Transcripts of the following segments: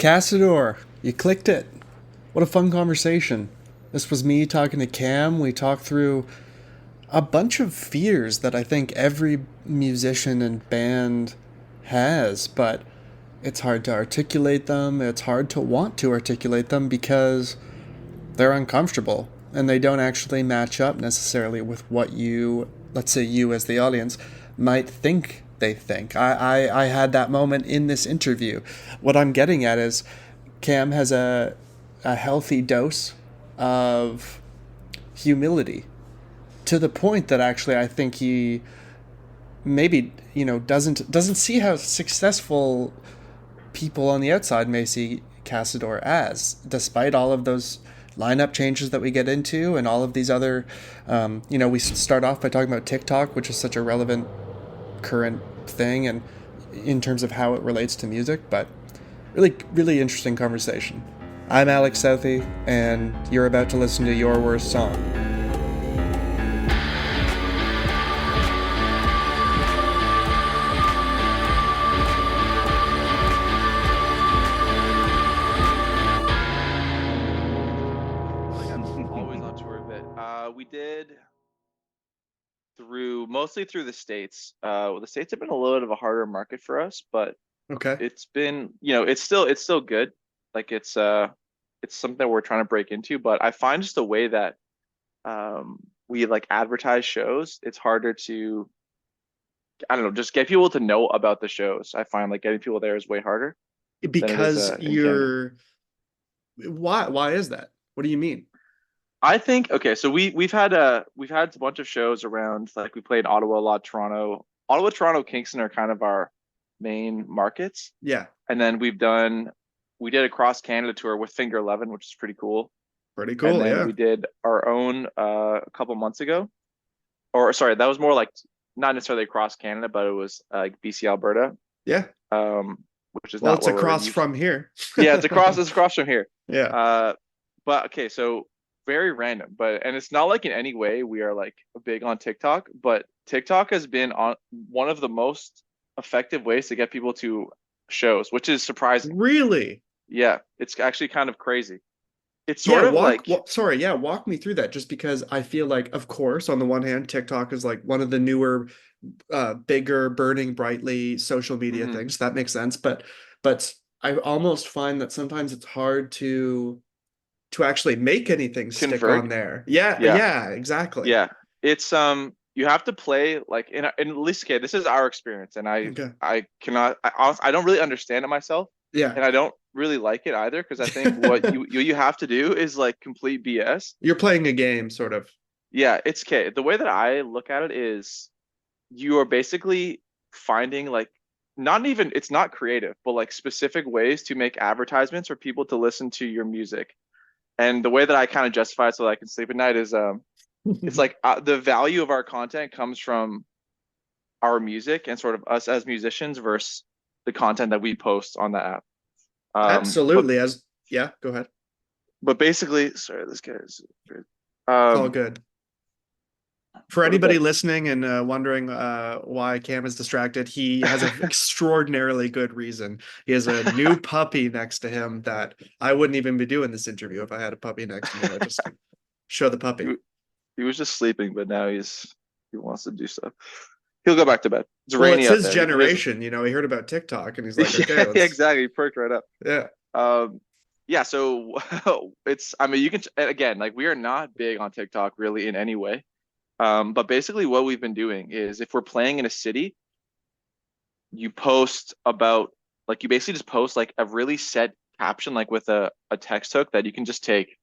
Kasador, you clicked it. What a fun conversation. This was me talking to Cam. We talked through a bunch of fears that I think every musician and band has, but it's hard to articulate them. It's hard to want to articulate them because they're uncomfortable and they don't actually match up necessarily with what you, let's say you as the audience, might think they think. I had that moment in this interview. What I'm getting at is Cam has a healthy dose of humility to the point that actually I think he maybe doesn't see how successful people on the outside may see Casador as, despite all of those lineup changes that we get into and all of these other, we start off by talking about TikTok, which is such a relevant current thing, and in terms of how it relates to music, but really, really interesting conversation. I'm Alex Southey, and you're about to listen to Your Worst Song. We did mostly through the States. The States have been a little bit of a harder market for us, but Okay. it's been, it's still good. Like it's something we're trying to break into, but I find just the way that we like advertise shows, it's harder to, I don't know, just get people to know about the shows. I find like getting people there is way harder than it is Because in Canada. why is that? What do you mean? I think okay, so we've had a bunch of shows around, like we played Ottawa a lot, Toronto, Kingston are kind of our main markets. Yeah, And then we did a cross Canada tour with Finger 11, which is pretty cool. pretty And cool. then Yeah. we did our own a couple months ago. Or sorry, that was more like not necessarily across Canada, but it was like BC, Alberta, Yeah. um, which is Well, not it's where we're across used. from here. Yeah, it's across from here. Yeah. Uh, but okay, so very random, but and it's not like in any way we are like big on TikTok, but TikTok has been on one of the most effective ways to get people to shows, which is surprising. Really? Yeah, it's actually kind of crazy. It's Yeah, sort of like, sorry, yeah, walk me through that just because I feel like, of course, on the one hand, TikTok is like one of the newer, bigger, burning brightly social media mhm, things. That makes sense. But I almost find that sometimes it's hard to actually make anything stick on convert. there. Yeah, Yeah, yeah, exactly. yeah. It's you have to play like in at least okay, this is our experience, and Okay. I cannot I don't really understand it myself, Yeah. and I don't really like it either because I think what you have to do is like complete BS. You're playing a game, sort of. Yeah, it's okay. The way that I look at it is you are basically finding like not even it's not creative, but like specific ways to make advertisements for people to listen to your music. And the way that I kind of justify it so that I can sleep at night is it's like the value of our content comes from our music and sort of us as musicians versus the content that we post on the app. But Absolutely. Yeah, go ahead. basically, sorry, this guy is It's all um good. For go to anybody bed. listening and wondering why Cam is distracted, he has an extraordinarily good reason. He has a new puppy next to him that I wouldn't even be doing this interview if I had a puppy next to me. I just show the puppy. he, he was just sleeping, but now he wants to do stuff. He'll go back to bed. It's Well, it's rainy out his there. He doesn't. generation. He heard about TikTok and he's like, okay, Yeah, let's, exactly. He perked right up. yeah. Yeah. So it's. I mean, you can again like we are not big on TikTok really in any way. But basically, what we've been doing is if we're playing in a city, you post about like you basically just post like a really set caption, like with a text hook that you can just take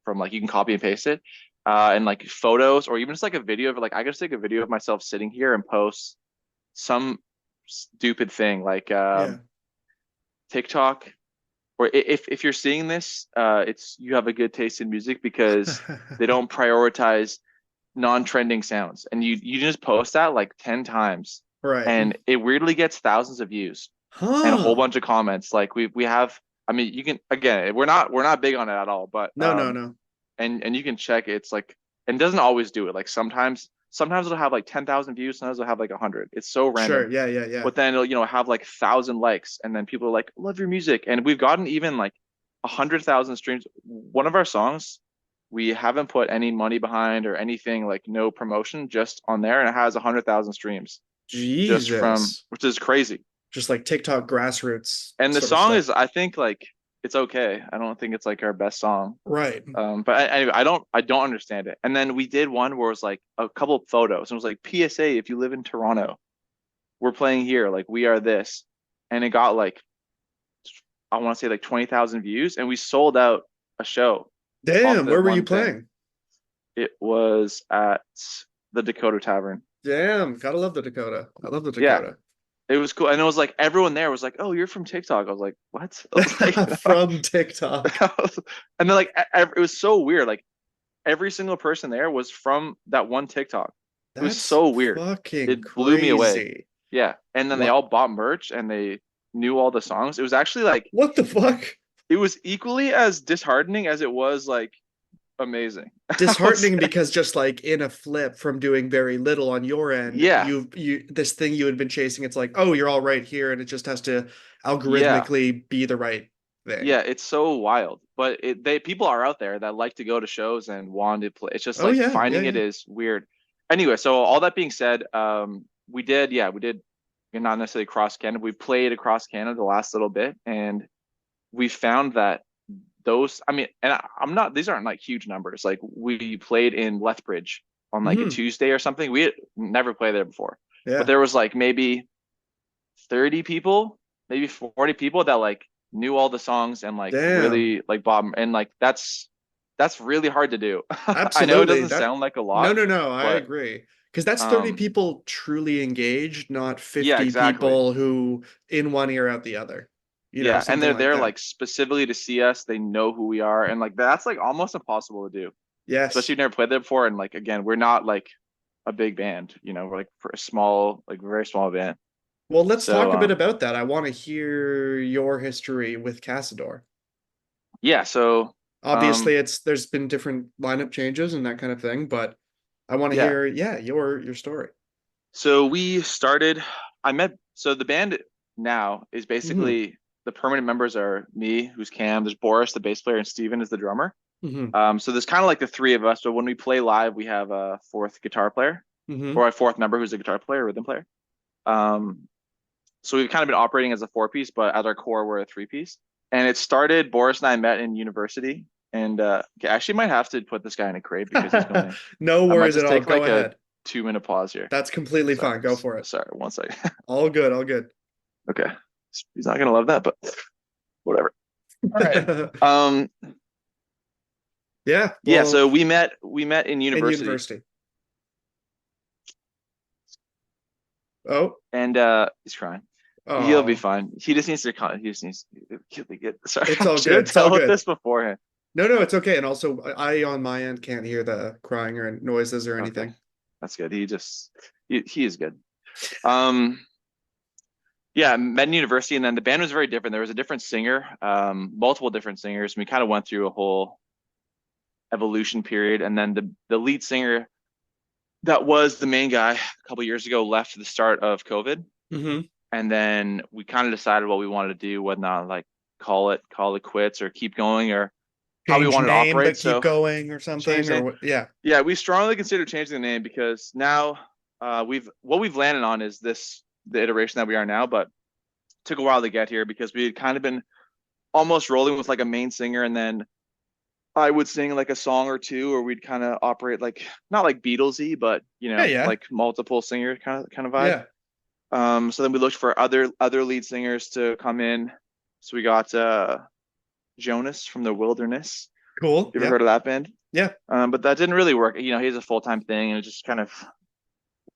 from like you can copy and paste it, and like photos or even just like a video of like I could just take a video of myself sitting here and post some stupid thing like Yeah. TikTok. Or if you're seeing this, it's you have a good taste in music because they don't prioritize non-trending sounds, and you just post that like 10 times, Right. and it weirdly gets thousands of views and a whole Huh. bunch of comments. Like we have, I mean, you can again, we're not big on it at all, but No, no, no. and you can check it's like and it doesn't always do it. Like sometimes it'll have like 10,000 views, sometimes it'll have like 100. It's so random. Sure. Yeah. Yeah. Yeah. But then it'll, have like 1,000 likes, and then people are like, love your music. And we've gotten even like 100,000 streams. One of our songs, we haven't put any money behind or anything, like no promotion, just on there, and it has 100,000 streams just from, Jesus. which is crazy. Just like TikTok grassroots And the sort of song stuff. is, I think, like it's okay. I don't think it's like our best song. Right. But anyway, I don't understand it. And then we did one where it was like a couple of photos. And it was like, PSA, if you live in Toronto, we're playing here. Like we are this, and it got like, I want to say like 20,000 views, and we sold out a show off Damn. that Where were you one thing. playing? It was at the Dakota Tavern. Damn. Gotta love the Dakota. I love the Yeah, Dakota. it was cool, and it was like everyone there was like, "Oh, you're from TikTok." I was like, "What?" I was like, From TikTok. and then like it was so weird. Like every single person there was from that one TikTok. It was That's so weird. fucking It blew me away. crazy. Yeah. And then they What? all bought merch and they knew all the songs. It was actually like, What the fuck? it was equally as disheartening as it was like amazing. I was, Disheartening because just like in a flip from doing very little on your end, yeah, you this thing you had been chasing, it's like, oh, you're all right here, and it just has to yeah, algorithmically be the right thing. yeah. It's so wild. But people are out there that like to go to shows and want to play. It's just Oh like yeah, yeah, finding it yeah. is weird. Anyway, so all that being said, we did not necessarily across Canada. We played across Canada the last little bit, and we found that those, I mean, and I'm not, these aren't like huge numbers. Like we played in Lethbridge on like a Hmm. Tuesday or something. We had never played there before, but Yeah. there was like maybe 30 people, maybe 40 people that like knew all the songs and like Damn. really like Bob, and like that's really hard to do. I know it Absolutely. doesn't That sound like a no, lot, no, no, I but agree. Because that's 30 um people truly engaged, not yeah, 50 exactly. people who in one ear out the other. Yeah, and Something they're like there that. like specifically to see us. They know who we are, and like that's like almost impossible to do, especially Yes. if you've never played there before. And like again, we're not like a big band, we're like a small, like very small band. Well, let's So talk a bit about that. I want to hear your history with Casador. yeah, so Obviously, um there's been different lineup changes and that kind of thing, but I want to yeah, hear, yeah, your story. so we started. I met so the band now is Hmm. basically the permanent members are me, who's Cam. There's Boris, the bass player, and Steven is the drummer. Hmm. So there's kind of like the three of us, but when we play live, we have a fourth guitar player Hmm. or a fourth member who's a guitar player, rhythm player. Um, so we've kind of been operating as a four-piece, but at our core, we're a three-piece. And it started, Boris and I met in university. And okay, I actually might have to put this guy in a crate because he's going. No I might worries at just all. take Go like a ahead. 2 minute pause here. That's completely Sorry, fine. Go for it. sorry, one second. All good, all good. Okay, he's not gonna love that, but whatever. All right. Um, Yeah, yeah. well, So we met in in university, university. Oh, and he's crying. He'll be oh, fine. He just needs to come. He just needs. He'll be good. Sorry, it's I all should have good. It's all dealt with good. this beforehand. No, no, it's okay. And also, I on my end can't hear the crying or noises or Okay, anything. that's good. He is good. Um, yeah, met in university, and then the band was very different. There was a different singer, multiple different singers. And we kind of went through a whole evolution period, and then the lead singer that was the main guy a couple years ago left at the start of COVID, Hmm. and then we kind of decided what we wanted to do, whether or not like call it quits or keep going or how we Change wanted to name, operate. but keep So going or change something, or name. what? Yeah. Yeah, we strongly consider changing the name because now we've landed on is the iteration that we are now, but took a while to get here because we had kind of been almost rolling with like a main singer, and then I would sing like a song or two, or we'd kind of operate like not like Beatlesy, but Yeah, yeah, like multiple singer kind of vibe. yeah. So then we looked for other lead singers to come in. So we got Jonas from the Wilderness. Cool. You ever Yeah, heard of that band? yeah. But that didn't really work. He's a full-time thing, and it just kind of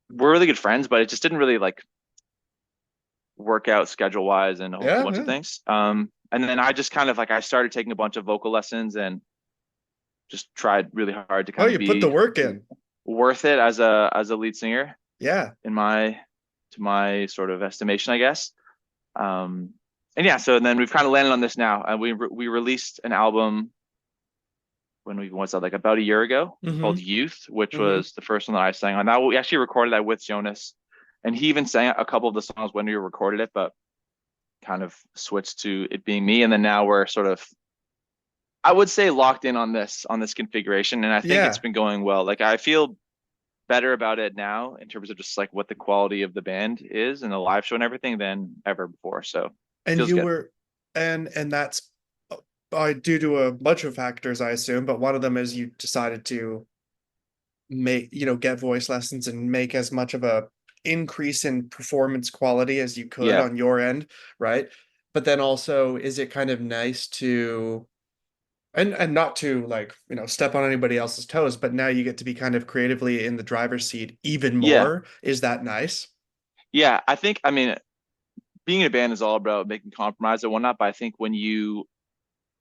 we're really good friends, but it just didn't really like work out schedule wise and a whole Yeah, bunch of yeah. things. And then I just kind of like I started taking a bunch of vocal lessons and just tried really hard to Oh, kind of you put the be work in. worth it as a lead singer Yeah. in my to my sort of estimation, I guess. And yeah, so then we've kind of landed on this now, and we released an album. when we was that like about a year ago. It's called Mm-hmm. Youth, which Mm-hmm. was the first one that I sang on. That we actually recorded that with Jonas, and he even sang a couple of the songs when we recorded it, but kind of switched to it being me. And then now we're sort of, I would say, locked in on this configuration, and I think it's Yeah. been going well. Like I feel better about it now in terms of just like what the quality of the band is and the live show and everything than ever before. So And feels you good. were, and that's due to a bunch of factors, I assume, but one of them is you decided to make, get voice lessons and make as much of a increase in performance quality as you could Yeah. on your end, right? But then also, is it kind of nice to, and not to like, step on anybody else's toes, but now you get to be kind of creatively in the driver's seat even Yeah. more. Is that nice? Yeah. I mean, being in a band is all about making compromise and whatnot, but I think when you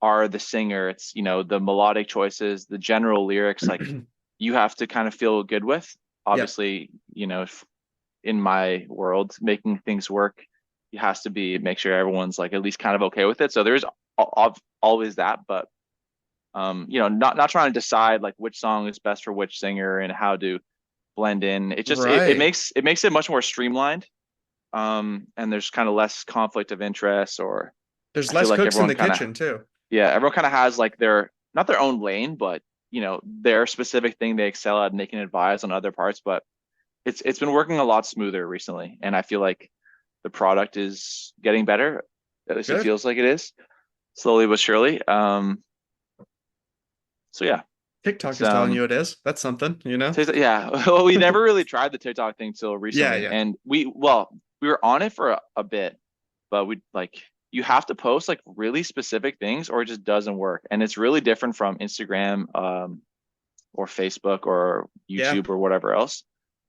are the singer, it's, the melodic choices, the general lyrics, like you have to kind of feel good with. Yep. Obviously, if in my world, making things work, it has to be make sure everyone's like at least kind of okay with it. So there's always that, but not trying to decide like which song is best for which singer and how to blend in. It just Right. it makes it much more streamlined. And there's kind of less conflict of interest, or There's I feel less like cooks in everyone the kind of, kitchen too. yeah, everyone kind of has like their, not their own lane, but their specific thing they excel at, and they can advise on other parts. But it's been working a lot smoother recently, and I feel like the product is getting better. At least it Good. feels like it is, slowly but surely. So yeah, TikTok it's is telling you it is. That's something. Yeah. Well, we never really tried the TikTok thing till Yeah, recently, yeah. and we were on it for a bit, but we like, you have to post like really specific things or it just doesn't work, and it's really different from Instagram, or Facebook or Yeah. YouTube or whatever else.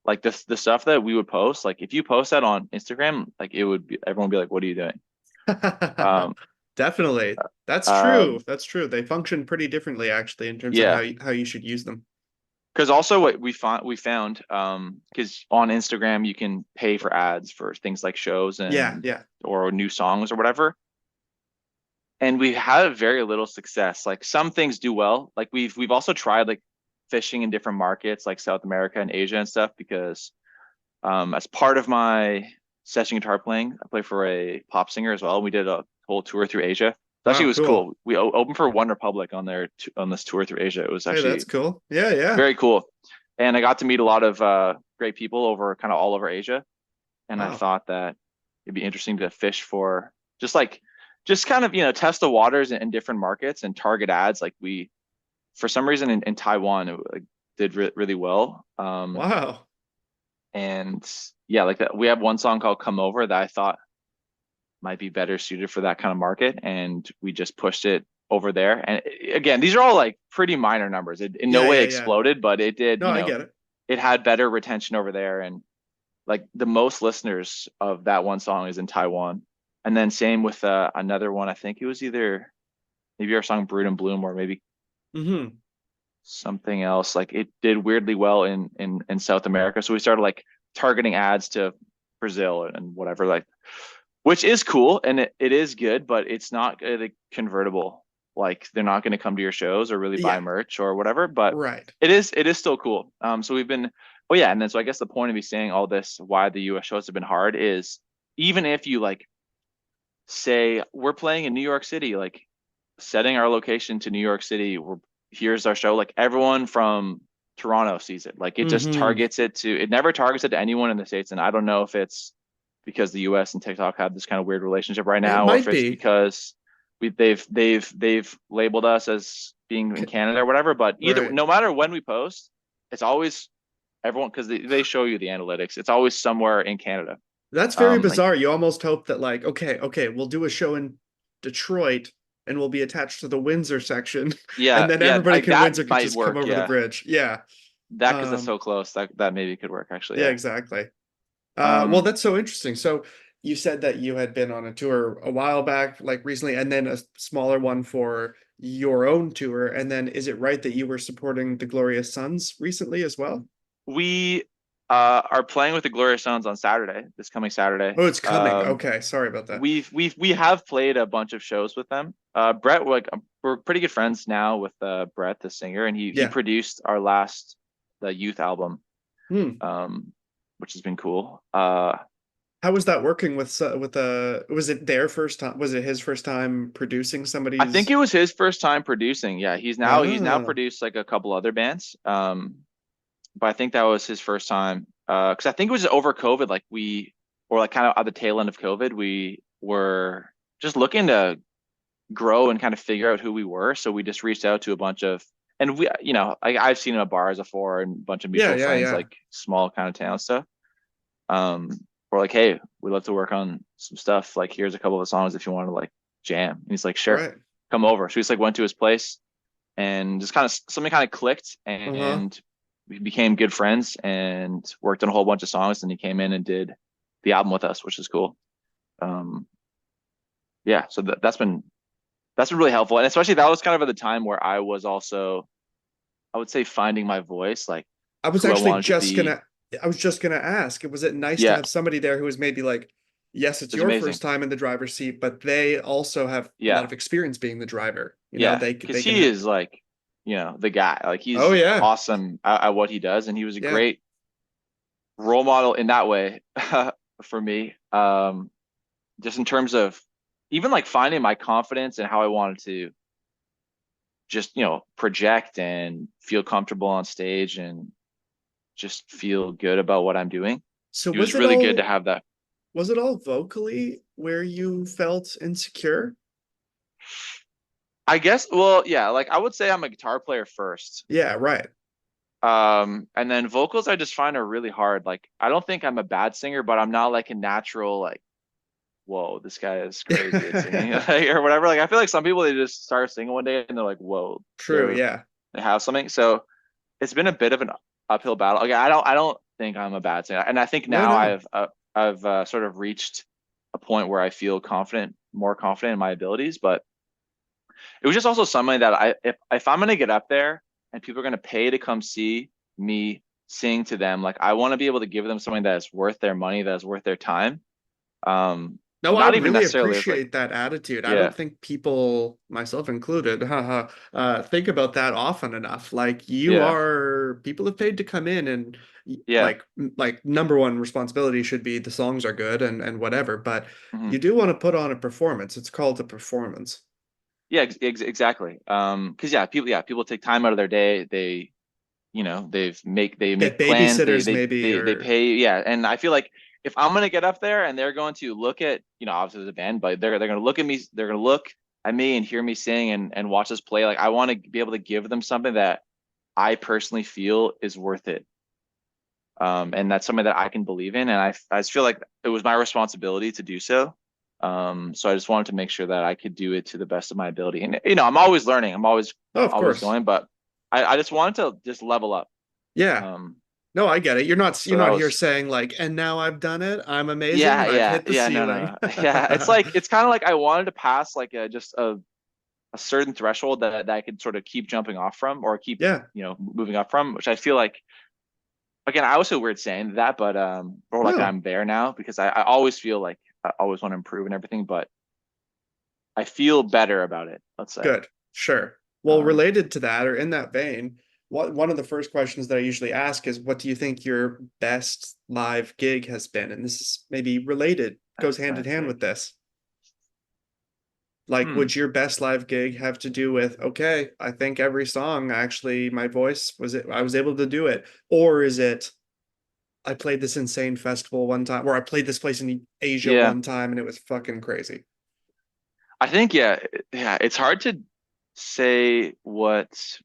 Like the stuff that we would post, like if you post that on Instagram, like it would be, everyone would be like, "What are you doing?" Um, Definitely. That's true. um, That's true. They function pretty differently actually in terms of yeah. how you should use them. Because also what we found, because on Instagram you can pay for ads for things like shows Yeah, and yeah. or new songs or whatever, and we had very little success. Like some things do well. Like we've also tried like fishing in different markets like South America and Asia and stuff, because as part of my session guitar playing, I play for a pop singer as well. We did a whole tour through Asia. So actually, Wow, it was cool. cool. We opened for One Republic on on this tour through Asia. It was Hey, that's actually cool. Yeah, yeah. very cool, and I got to meet a lot of great people over kind of all over Asia. And I Wow. thought that it'd be interesting to fish for just like just kind of test the waters in different markets and target ads. Like we, for some reason in Taiwan, it like, did really well. Wow. And yeah, like that, we have one song called "Come Over" that I thought might be better suited for that kind of market, and we just pushed it over there. And again, these are all like pretty minor numbers. It in no Yeah, way yeah, yeah. exploded, but it did. No, I get it. It had better retention over there, and like the most listeners of that one song is in Taiwan. And then same with another one. I think it was either maybe our song "Brood and Bloom" or maybe Mm-hmm. something else. Like it did weirdly well in South America. So we started like targeting ads to Brazil and whatever, like, which is cool and it is good, but it's not like convertible. Like they're not going to come to your shows or really buy Yeah, merch or whatever, but right. it is still cool. So we've been, oh yeah, and then so I guess the point of me saying all this, why the US shows have been hard, is even if you like say we're playing in New York City, like setting our location to New York City, here's our show, like everyone from Toronto sees it. Like it just Mm-hmm. targets it to, it never targets it to anyone in the States. And I don't know if it's because the US and TikTok have this kind of weird relationship right It now, or if might it's be. because they've labeled us as being in Canada or whatever. But either, Right. no matter when we post, it's always everyone, because they show you the analytics. It's always somewhere in Canada. That's very Like bizarre. You almost hope that like, okay, we'll do a show in Detroit and we'll be attached to the Windsor section, and yeah, then yeah, everybody like in that Windsor could might just come work. over the Yeah, bridge. Yeah. that, because that's Um, so close, that maybe could work actually. yeah, Yeah. exactly. Well, Um, that's so interesting. So you said that you had been on a tour a while back, like recently, and then a smaller one for your own tour. And then is it right that you were supporting the Glorious Sons recently as well? we are playing with the Glorious Sons on Saturday, this coming Saturday. Oh, it's coming. Okay, sorry about that. We have played a bunch of shows with them. Brett, like we're pretty good friends now with Brett, the singer, and he Yeah. produced the youth album, Hmm. um, which has been cool. How was that working with was it their first time? Was it his first time producing I think it somebody's? was his first time producing. Yeah, he's now Ah, produced like a couple other bands. But I think that was his first time. Because I think it was over COVID, like or like kind of at the tail end of COVID, we were just looking to grow and kind of figure out who we were. So we just reached out to a bunch of, and I've seen him at bars before and a bunch of yeah, mutual yeah, friends, yeah. like small kind of town stuff. Um, we're like, hey, we'd love to work on some stuff. Like, here's a couple of songs if you want to like jam. And he's like, sure, Right. come over. So we just like went to his place and just kind of something kind of clicked Uh-huh. and we became good friends and worked on a whole bunch of songs. And he came in and did the album with us, which is cool. Um, yeah, so that's been really helpful. And especially that was kind of at the time where I was also, I would say, finding my voice, like I was who I actually wanted to just be. gonna I was just gonna ask, was it nice to Yeah, have somebody there who was maybe like, yes, it it's was your amazing. first time in the driver's seat, but they also have a lot Yeah, of experience being the driver. yeah, because They can he have. is like, the guy. Like Oh he's yeah. awesome at what he does, and he was a Yeah. great role model in that way for me. Just in terms of even like finding my confidence and how I wanted to just project and feel comfortable on stage and just feel good about what I'm doing. So It was really good to have that. was it all vocally where you felt insecure? I guess, well, yeah, like I would say I'm a guitar player first. Yeah, right. And then vocals I just find are really hard. Like I don't think I'm a bad singer, but I'm not like a natural like, whoa, this guy is crazy at singing like, or whatever. Like I feel like some people they just start singing one day and they're like, whoa, True, yeah. they have something. So it's been a bit of an uphill battle. Okay, I don't think I'm a bad singer, and I think No, now no. I've sort of reached a point where I feel more confident in my abilities. But it was just also something that if I'm gonna get up there and people are gonna pay to come see me sing to them, like I want to be able to give them something that is worth their money, that is worth their time. No, I Not even really necessarily as like, appreciate that attitude. I don't yeah, think people, myself included, haha, think about that often enough. Like yeah, people have paid to come in and yeah, like number one responsibility should be the songs are good and whatever, but hmm you do want to put on a performance. It's called a performance. yeah, exactly. Because yeah, people take time out of their day. They Get make plans, they babysitters they maybe they they or pay, yeah. And I feel like if I'm gonna get up there and they're going to look at, obviously the band, but they're gonna look at me, they're gonna look at me and hear me sing and watch us play. Like I want to be able to give them something that I personally feel is worth it. And that's something that I can believe in, and I just feel like it was my responsibility to do so. So I just wanted to make sure that I could do it to the best of my ability. And I'm always learning, I'm always oh, of always course. going, but I just wanted to just level up. Yeah. Um, No, I get it. so You're that not here was, saying like, and now I've done it. I'm amazing yeah, and I've yeah, hit the yeah, no, no, ceiling. no. Yeah, it's like it's kind of like I wanted to pass like a certain threshold that I could sort of keep jumping off from or keep, Yeah. moving up from, which I feel like, again, I always feel weird saying that, but or like No. I'm there now because I always feel like I always want to improve and everything, but I feel better about it, let's say. Good. Sure. Well, Um, related to that or in that vein, one of the first questions that I usually ask is what do you think your best live gig has been? And this is maybe related, goes that's hand in live hand gig. with this. Like, Hmm. would your best live gig have to do with, okay, I think every song actually my voice was it I was able to do it? Or is it I played this insane festival one time, or I played this place in Asia Yeah, one time and it was fucking crazy. I think yeah, it's hard to say what.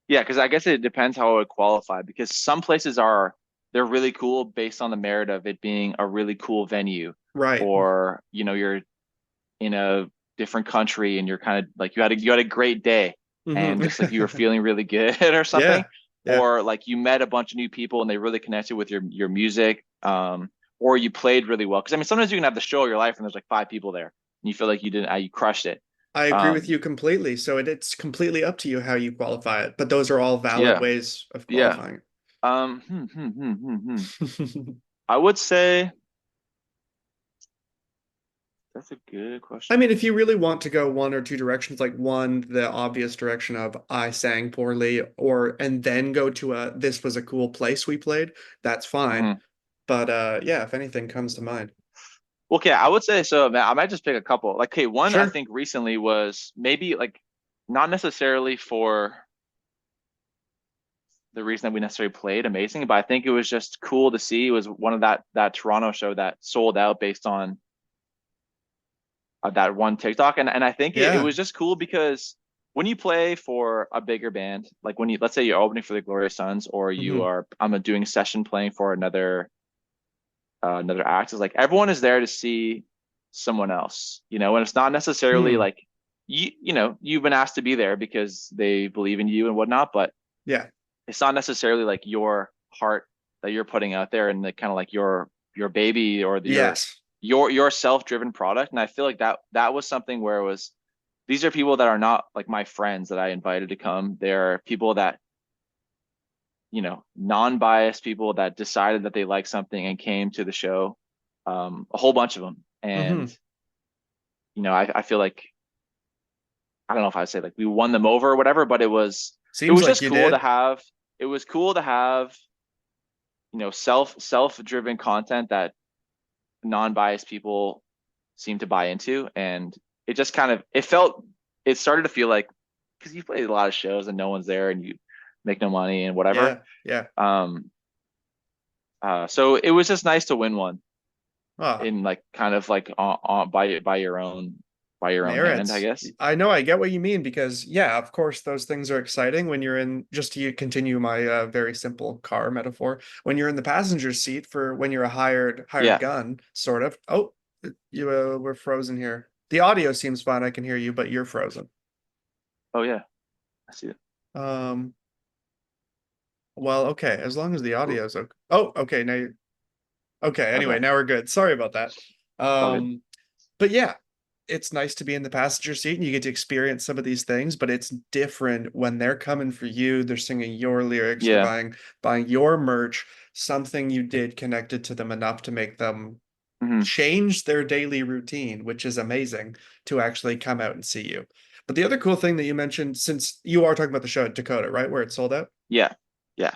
Yeah, because I guess it depends how it would qualify because some places they're really cool based on the merit of it being a really cool venue, Right. or you're in a different country and you're kind of like you had a great day and just like you were Hmm. feeling really good or something, Yeah. Yeah. or like you met a bunch of new people and they really connected with your music, or you played really well. Because I mean, sometimes you can have the show of your life and there's like five people there and you feel like you crushed it. I agree with Um, you completely. So it's completely up to you how you qualify it, but those are all valid yeah, ways of yeah. qualifying I would say That's a good I question. mean, if you really want to go one or two directions, like one, the obvious direction of I sang poorly, or and then go to a this was a cool place we played, that's fine. Hmm. But yeah, if anything comes to mind. Okay, I would say so. Man, I might just pick a couple. Like, okay, one I Sure. think recently was maybe like not necessarily for the reason that we necessarily played amazing, but I think it was just cool to see. It was one of that Toronto show that sold out based on that one TikTok, and I think it Yeah. was just cool because when you play for a bigger band, like when you let's say you're opening for the Glorious Sons, or you Hmm. are I'm doing a session playing for another act, is like everyone is there to see someone else, and it's not necessarily Hmm. like you've been asked to be there because they believe in you and whatnot, but Yeah. it's not necessarily like your heart that you're putting out there and the kind of like your baby or Yes. your self-driven product. And I feel like that was something where it was these are people that are not like my friends that I invited to come. They're people that, non-biased people that decided that they like something and came to the show. A whole bunch of them. And, Hmm. I feel like I don't know if I say like we won them over or whatever, but it Seems was like just you cool to did. have it was cool to have self-driven content that non-biased people seem to buy into, and it just kind of it started to feel like because you play a lot of shows and no one's there and you make no money and whatever. Yeah. Yeah. um so it was just nice to win one Ah, in like kind of like by your own hand, I merits. guess. I know, I get what you mean because, yeah, of course, those things are exciting when you're in, just to continue my very simple car metaphor, when you're in the passenger seat for when you're a hired Yeah. gun, sort of. Oh, you we're frozen here. The audio seems fine. I can hear you, but you're frozen. Oh yeah, I see it. Um, well, okay, as long as the Cool. audio's okay. Oh, okay, okay, anyway, Okay. now we're good. Sorry about that. It's all good. Um, but yeah, it's nice to be in the passenger seat and you get to experience some of these things, but it's different when they're coming for you, they're singing your lyrics, they're Yeah. buying your merch, something you did connected to them enough to make them Hmm. change their daily routine, which is amazing to actually come out and see you. But the other cool thing that you mentioned, since you are talking about the show at Dakota, right, where it sold out, Yeah. Yeah.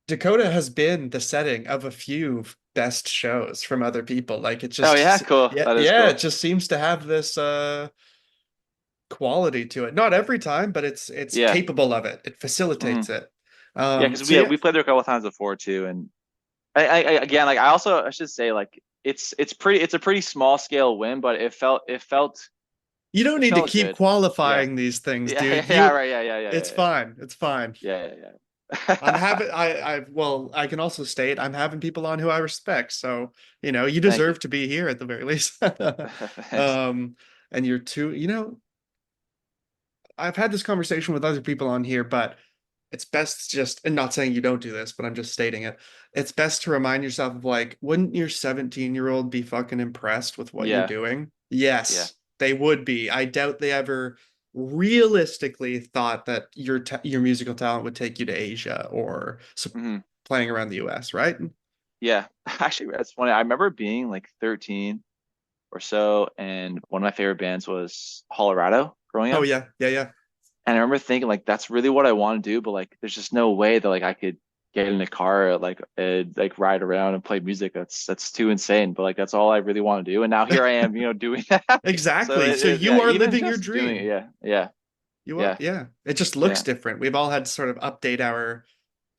Dakota has been the setting of a few best shows from other people. Like it Oh yeah, just, cool. yeah, That is yeah, it cool. just seems to have this quality to it. Not every time, but it's Yeah. capable of it. It Hmm. facilitates it. Yeah, because So we yeah, we played there a couple of times before too, and again, like I should say like it's a pretty small scale win, but you don't it need to felt keep good. Yeah. qualifying these things, Yeah, dude. yeah, right, yeah, yeah, yeah, It's yeah, yeah, fine. It's fine. yeah, I'm yeah. having well, I can also state I'm having people on who I respect. So, you Thank you. deserve to be here at the very least. Thanks. Um, and you're too, I've had this conversation with other people on here, but it's best just, and not saying you don't do this, but I'm just stating it. It's best to remind yourself of like, wouldn't your 17-year-old be fucking impressed with what you're Yeah, doing? yeah. Yes, they would be. I doubt they ever realistically thought that your musical talent would take you to Asia or Hmm. playing around the US, right? Yeah. Actually, that's funny. I remember being like 13 or so, and one of my favorite bands was Colorado growing Oh up. yeah, yeah, yeah. And I remember thinking like that's really what I want to do, but like there's just no way that like I could get in a car like ride around and play music. That's too insane. But like that's all I really want to do. And now here I am, doing that. So Exactly. So you yeah, are even living your just doing it, dream. yeah, yeah, You are, yeah, yeah. It just looks yeah, different. We've all had to sort of update our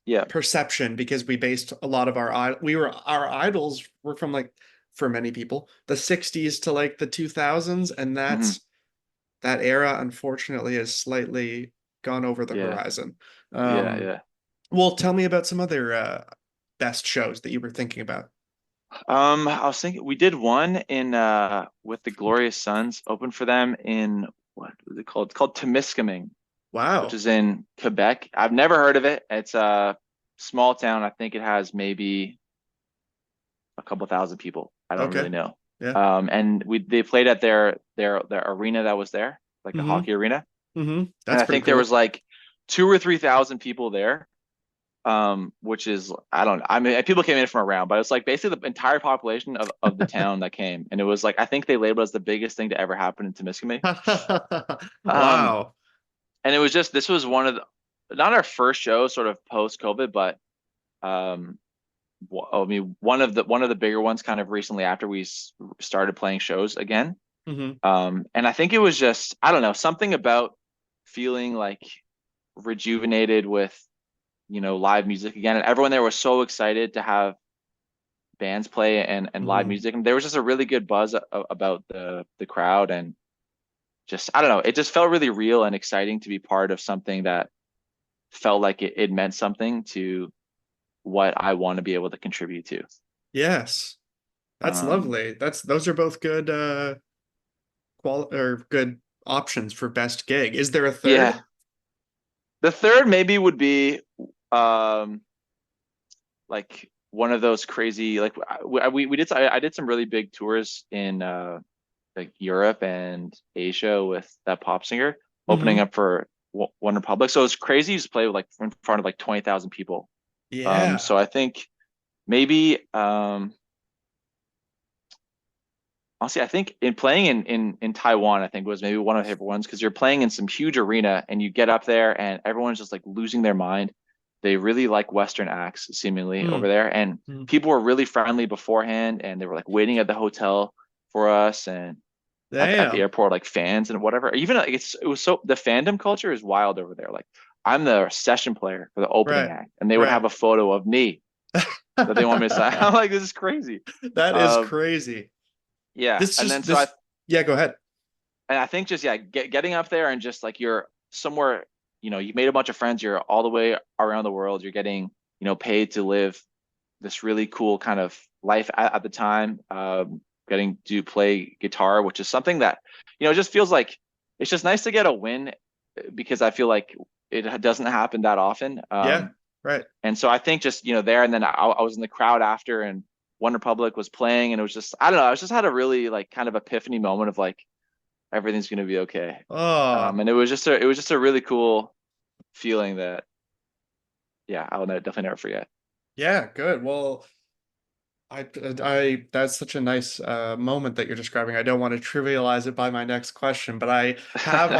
yeah. perception because we based a lot of our idols were from like for many people the 60s to like the 2000s, and Hmm. that era unfortunately has slightly gone over the Yeah, horizon. yeah, um yeah. well, tell me about some other best shows that you were thinking about. I was thinking we did one in with the Glorious Sons, open for them in what was it called? It's called Temiskaming, which Wow. is in Quebec. I've never heard of it. It's a small town. I think it has maybe a couple thousand people. I don't Okay. really know. Yeah. And they played at their arena that was there, like the Mm-hmm. hockey arena. And That's I pretty think there was cool. like 2 or 3 thousand people there. which is I don't know. I mean, people came in from around, but it's like basically the entire population of the town that came, and it was like I think they labeled it as the biggest thing to ever happen in Temiskaming. Um, Wow. and it was just this was one of the not our first show, sort of post COVID, but um, I mean one of the bigger ones, kind of recently after we started playing shows again. Hmm. And I think it was just I don't know something about feeling like rejuvenated with live music again, and everyone there was so excited to have bands play and live Hmm. music, and there was just a really good buzz about the crowd, and just I don't know, it just felt really real and exciting to be part of something that felt like it meant something to what I want to be able to contribute to. Yes. That's Um, lovely. Those are both good good options for best gig. Is there a yeah, third? the third maybe would be um, like one of those crazy like we did I did some really big tours in like Europe and Asia with that pop singer opening Hmm. up for One Republic. So it's crazy to play with like in front of like 20,000 people. Yeah. So I think maybe honestly, I think in playing in Taiwan, I think was maybe one of my favorite ones because you're playing in some huge arena and you get up there and everyone's just like losing their mind. They really like Western acts seemingly over Mm. there, and Mm. people were really friendly beforehand, and they were like waiting at the hotel for us and at the Damn. airport, like fans and whatever. Even like it was so the fandom culture is wild over there. Like I'm the session player for the opening Right. act, and they would Right. have a photo of me that they want me to sign. I'm like, this is crazy. That is Um, crazy. yeah, This and then just so I this Yeah, go ahead. and I think just yeah, getting up there and just like you're somewhere, you made a bunch of friends. You're all the way around the world. You're getting paid to live this really cool kind of life at the time. Getting to play guitar, which is something that just feels like it's just nice to get a win because I feel like it doesn't happen that often. Yeah, right. And so I think just there, and then I was in the crowd after, and One Republic was playing, and it was just I don't know, I just had a really like kind of epiphany moment of like everything's gonna be okay. Oh, And it was just a really cool feeling that yeah, I'll definitely never forget. yeah, good. Well, that's such a nice moment that you're describing. I don't want to trivialize it by my next question, but I have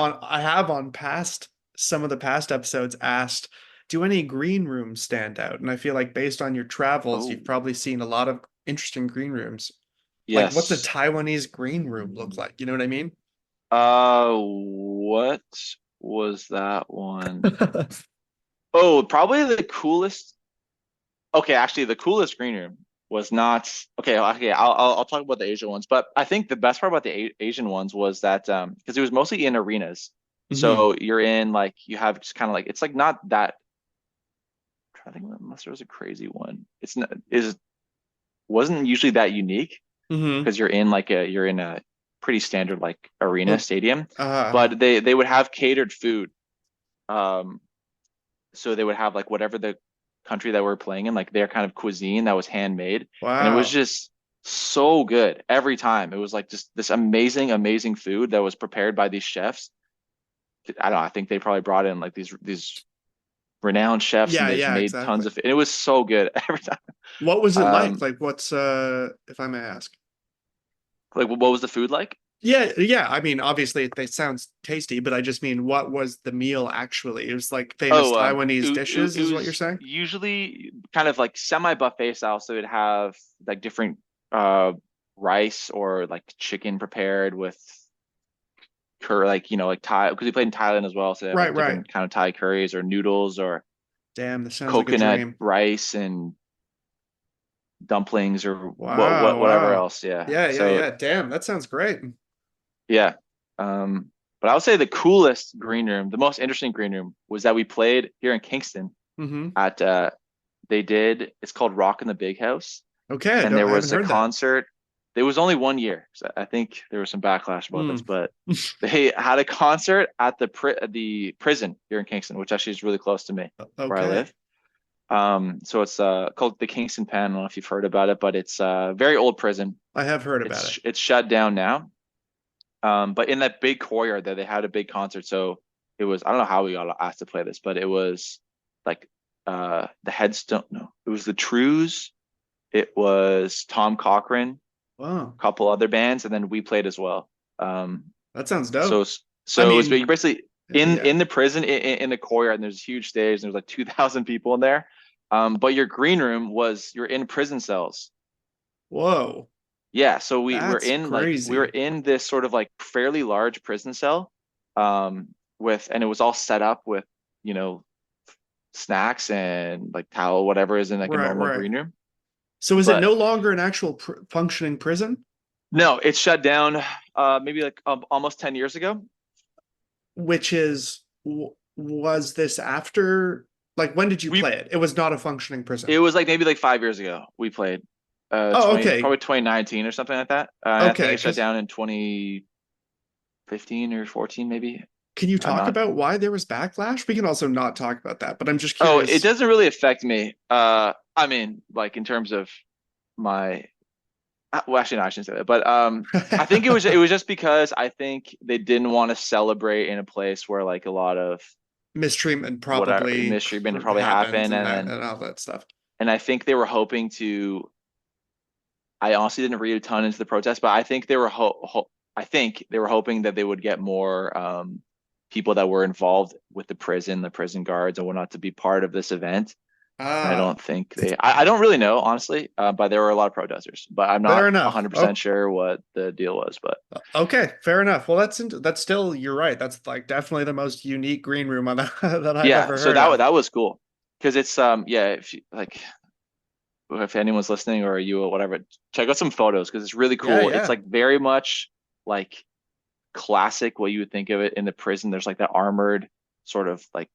on past some of the past episodes asked, do any green rooms stand out? And I feel like based on your travels, Oh, you've probably seen a lot of interesting green rooms. Like, what's a yes. Taiwanese green room look like? You know what I mean? What was that one? Oh, probably the coolest. Okay, actually, the coolest green room was not okay. Okay, I'll talk about the Asian ones, but I think the best part about the Asian ones was that because it was mostly in arenas, Hmm. so you're in like you have just kind of like it's like not that. I think unless there was a crazy one, it's not is wasn't usually that unique Hmm. because you're in a pretty standard like arena Well, stadium, uh, but they would have catered food. Um, so they would have like whatever the country that we're playing in, like their kind of cuisine that was handmade, and it was wow. just so good every time. It was like just this amazing, amazing food that was prepared by these chefs. I don't know. I think they probably brought in like these renowned chefs, and Yeah, they just yeah, made tons exactly. of it. And it was so good every time. What was it like? Um, Like, what's if I may ask? like what was the food like? Yeah, yeah. I mean, obviously it sounds tasty, but I just mean what was the meal actually? It was like famous Oh, Taiwanese dishes, it is what you're was saying? usually kind of like semi-buffet style. So it'd have like different uh rice or like chicken prepared with curry, like like Thai, because we played in Thailand as well. So they have Right, like right. different kind of Thai curries or noodles or Damn, this sounds like a coconut dream. rice and dumplings or Wow, whatever wow. else. Yeah. Yeah, yeah, So yeah. Damn, that sounds great. yeah. But I would say the coolest green room, the most interesting green room was that we played here in Kingston Hmm. at it's called Rock in the Big House, Okay, and there I haven't was a heard that. concert. There was only one year, so I think there was some backlash about this, Mm. but they had a concert at the prison here in Kingston, which actually is really close to me where I Okay. live. So it's called the Kingston Pen. I don't know if you've heard about it, but it's a very old prison. I have heard about it. It's shut down now. But in that big courtyard there, they had a big concert. So it was I don't know how we got asked to play this, but it was like the Headstone. No, it was the Trues. It was Tom Cochran, Wow, a couple other bands, and then we played as well. Um, that sounds so dope. I so it was mean, you're basically yeah. in the prison in the courtyard, and there's a huge stage, and there's like 2,000 people in there. But your green room was you're in prison cells. Whoa, Yeah, so that's we were crazy. in this sort of like fairly large prison cell, with and it was all set up with, you know, snacks and like towel, whatever is in like a Right, normal right. green room. So is it But no longer an actual functioning prison? no, it's shut down maybe like almost 10 years ago. Which is was this after, like, when did you We play it? It was not a functioning It prison. was like maybe like 5 years ago we played. Oh, 20 okay. probably 2019 or something like that. And I think Okay, it shut because down in 2015 or 14 maybe. can you I'm talk not. about why there was backlash? We can also not talk about that, but I'm just Oh, it curious. doesn't really affect me. I mean, like in terms of my well, actually, no, I shouldn't say that. But I think it was just because I think they didn't want to celebrate in a place where like a lot of Mistreatment whatever probably mistreatment probably happens, happened, and and that then and all that stuff. and I think they were hoping to. I honestly didn't read a ton into the protest, but I think they were I think they were hoping that they would get more people that were involved with the prison guards and whatnot to be part of this event. And I Ah, don't think I don't really know, honestly, but there were a lot of protesters. But I'm fair not enough. 100% sure what the deal was. But Okay, fair enough. Well, that's still, you're right. That's like definitely the most unique green room on that I've yeah, ever so heard of. that was cool because it's yeah, if you, like if anyone's listening or you or whatever, check out some photos because it's really Yeah, cool. It's yeah. like very much like classic what you would think of it in the prison. There's like that armored sort of like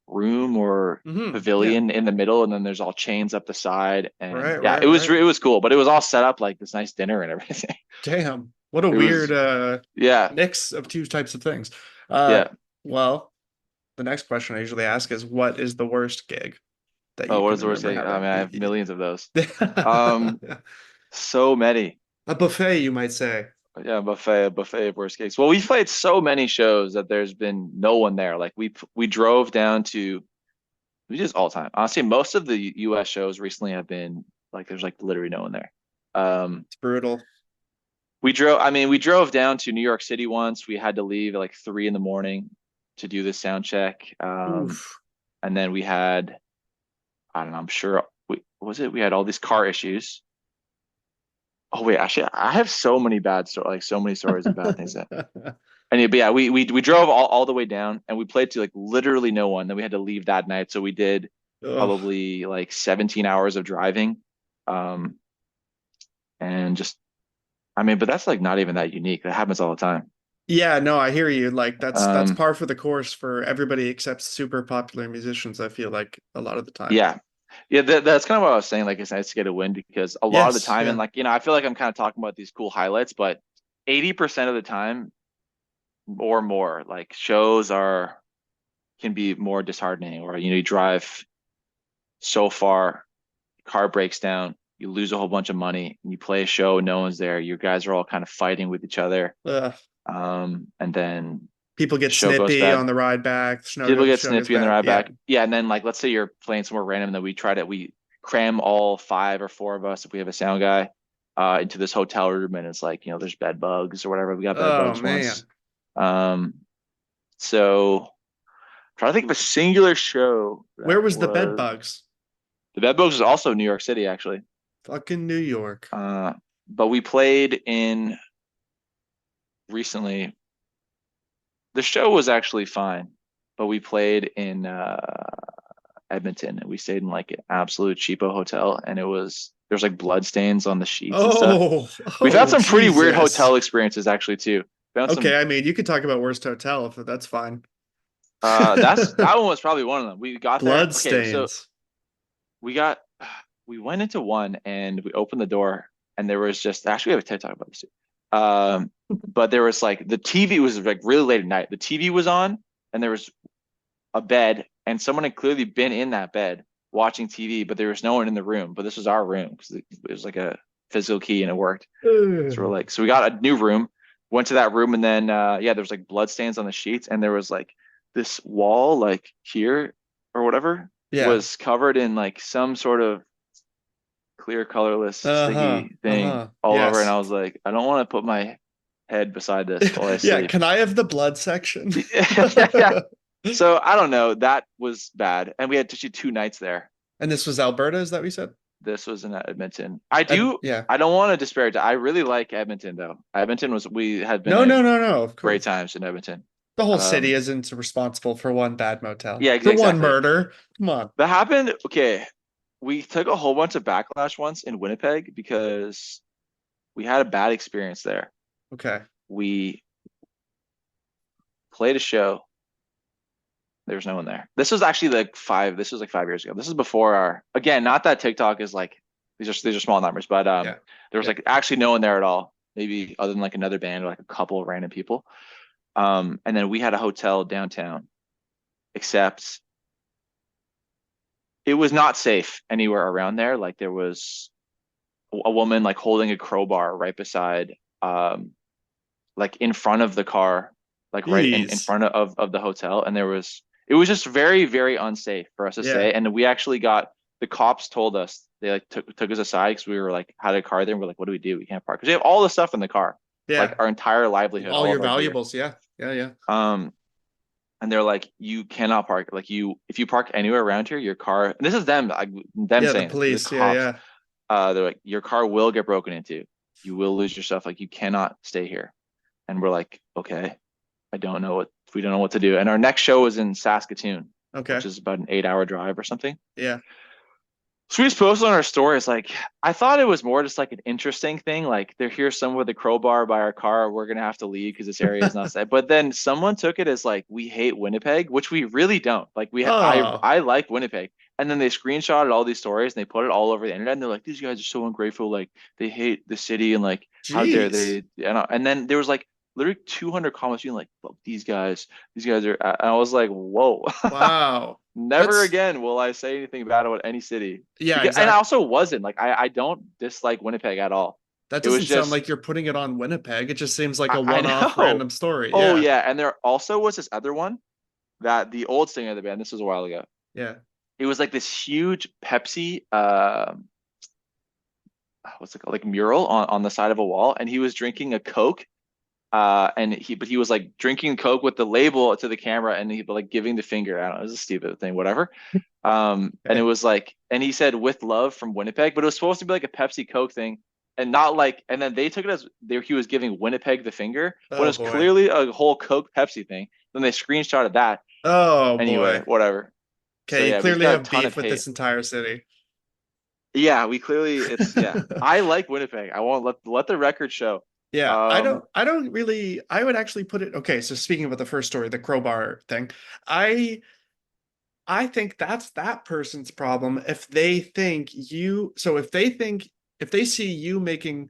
room or Yeah. pavilion in the middle, and then there's all chains up the side. And Right, yeah, right, right. it was cool, but it was all set up like this nice dinner and everything. Damn. What a It weird was yeah, mix of two types of things. Uh yeah. well, the next question I usually ask is, what is the worst gig that Oh, you what can is the worst remember thing? I mean, having? I have millions of those. Um, so many. A buffet, you might say. Yeah, a buffet of worst case. Well, we've played so many shows that there's been no one there. Like we drove down to we just all time. Honestly, most of the US shows recently have been like there's like literally no one there. It's brutal. We drove down to New York City once. We had to leave at like 3 in the morning to do the sound check. Oof. And then we had, I don't know, I'm sure we had all these car issues. Oh wait, actually, I have so many bad stories, like so many stories of bad things that. And yeah, but yeah, we drove all the way down and we played to like literally no one. Then we had to leave that night, so we did Ugh. probably like 17 hours of driving, um, and just I mean, but that's like not even that unique. That happens all the time. Yeah, no, I hear you. Like that's Um, par for the course for everybody except super popular musicians, I feel like a lot of the time. yeah, yeah, that's kind of what I was saying. Like, it's nice to get a win because a lot of the Yes, time, and yeah. like I feel like I'm kind of talking about these cool highlights, but 80% of the time or more, like shows are can be more disheartening, or you drive so far, car breaks down, you lose a whole bunch of money, and you play a show, no one's there. You guys are all kind of fighting with each other, Ugh. and then People the get show goes snippy bad. on the ride back. People get Show goes snippy on the bad. ride Yeah. back. Yeah, and then like let's say you're playing somewhere random, and then we cram all five or four of us if we have a sound guy into this hotel room, and it's like there's bed bugs or whatever. We got bed Oh bugs once. man. Um, so trying to think of a singular show Where that was the bed was bugs? the bed bugs was also New York City actually. Fucking New York. Uh, but we played in recently. The show was actually fine, but we played in Edmonton, and we stayed in like an absolute cheapo hotel, and there's like blood stains on the sheets and stuff. Oh, We've had oh some pretty weird Jesus. hotel experiences actually too. Found Okay, some I mean, you could talk about worst hotel if that's fine. that one was probably one of them. We got there. Blood Okay, so stains. we got we went into one and we opened the door and there was just actually we have a TED talk about this too. But there was like the TV was like really late at night. The TV was on and there was a bed and someone had clearly been in that bed watching TV, but there was no one in the room. But this was our room because it was like a physical key and it worked. So we're Ugh. like, so we got a new room, went to that room, and then yeah, there was like blood stains on the sheets, and there was like this wall like here. or whatever Yeah. was covered in like some sort of clear, colorless, sticky thing all over, and Yes. I was like, I don't want to put my head beside this while I Yeah, sleep. can I have the blood section? Yeah. So I don't know. That was bad, and we had to shoot 2 nights there. And this was Alberta, is that what you said? This was in Edmonton. Yeah. I don't want to disparage it. I really like Edmonton though. We had been No, in no, no, no, of great course. times in Edmonton. The whole city Um, isn't responsible for one bad motel. yeah, For one exactly. murder. Come on. That happened. Okay, we took a whole bunch of backlash once in Winnipeg because we had a bad experience there. Okay. We played a show. There was no one there. This was actually this was like 5 years ago. This is before again, not that TikTok is like, these are small numbers, but Yeah. there was like actually no one there at all. Maybe other than like another band or like a couple of random people. And then we had a hotel downtown, except it was not safe anywhere around there. Like there was a woman like holding a crowbar right beside, like in front of the car, like right in Jeez. front of the hotel. And it was just very, very unsafe for us to Yeah. stay. And we actually the cops told us, they like took us aside because we were like, had a car there. And we're like, what do we do? We can't park. Because we have all the stuff in the car, Yeah. like our entire livelihood, All all your of our gear. valuables. Yeah. Yeah. Yeah. And they're like, you cannot park. Like if you park anywhere around here, your car, and this is them, them Yeah, saying the police. the Yeah. cops, Yeah. they're like, your car will get broken into. You will lose your stuff. Like you cannot stay here. And we're like, okay, we don't know what to do. And our next show was in Saskatoon, Okay. which is about an 8-hour drive or something. Yeah. So we just posted on our stories, like, I thought it was more just like an interesting thing. Like, here's someone with a crowbar by our car. We're going to have to leave because this area is not safe. But then someone took it as like, we hate Winnipeg, which we really don't. Like, I like Winnipeg. And then they screenshotted all these stories and they put it all over the internet. And they're like, these guys are so ungrateful. Like, they hate the city and like, how dare they? And then there was like literally 200 comments being like, look, these guys are. And I was like, whoa. Wow. Never again will I say anything bad about any city. Yeah, And I also wasn't like, I don't dislike Winnipeg at all. That doesn't sound like you're putting it on Winnipeg. It just seems like a one-off random story. Oh yeah, and there also was this other one that the old singer of the band, this was a while ago. Yeah. It was like this huge Pepsi, what's it called, like mural on the side of a wall, and he was drinking a Coke. And he was like drinking Coke with the label to the camera and he like giving the finger. I don't know, it was a stupid thing, whatever. And it was like, and he said with love from Winnipeg, but it was supposed to be like a Pepsi Coke thing and not like, and then they took it as he was giving Winnipeg the finger when it was clearly a whole Coke Pepsi thing. Then they screenshotted that. Oh, anyway, boy. Whatever. Okay, so, yeah, you clearly have beef with this entire city. Yeah, I like Winnipeg. I won't let the record show. Yeah, I would actually put it, okay, so speaking about the first story, the crowbar thing, I think that's that person's problem if they see you making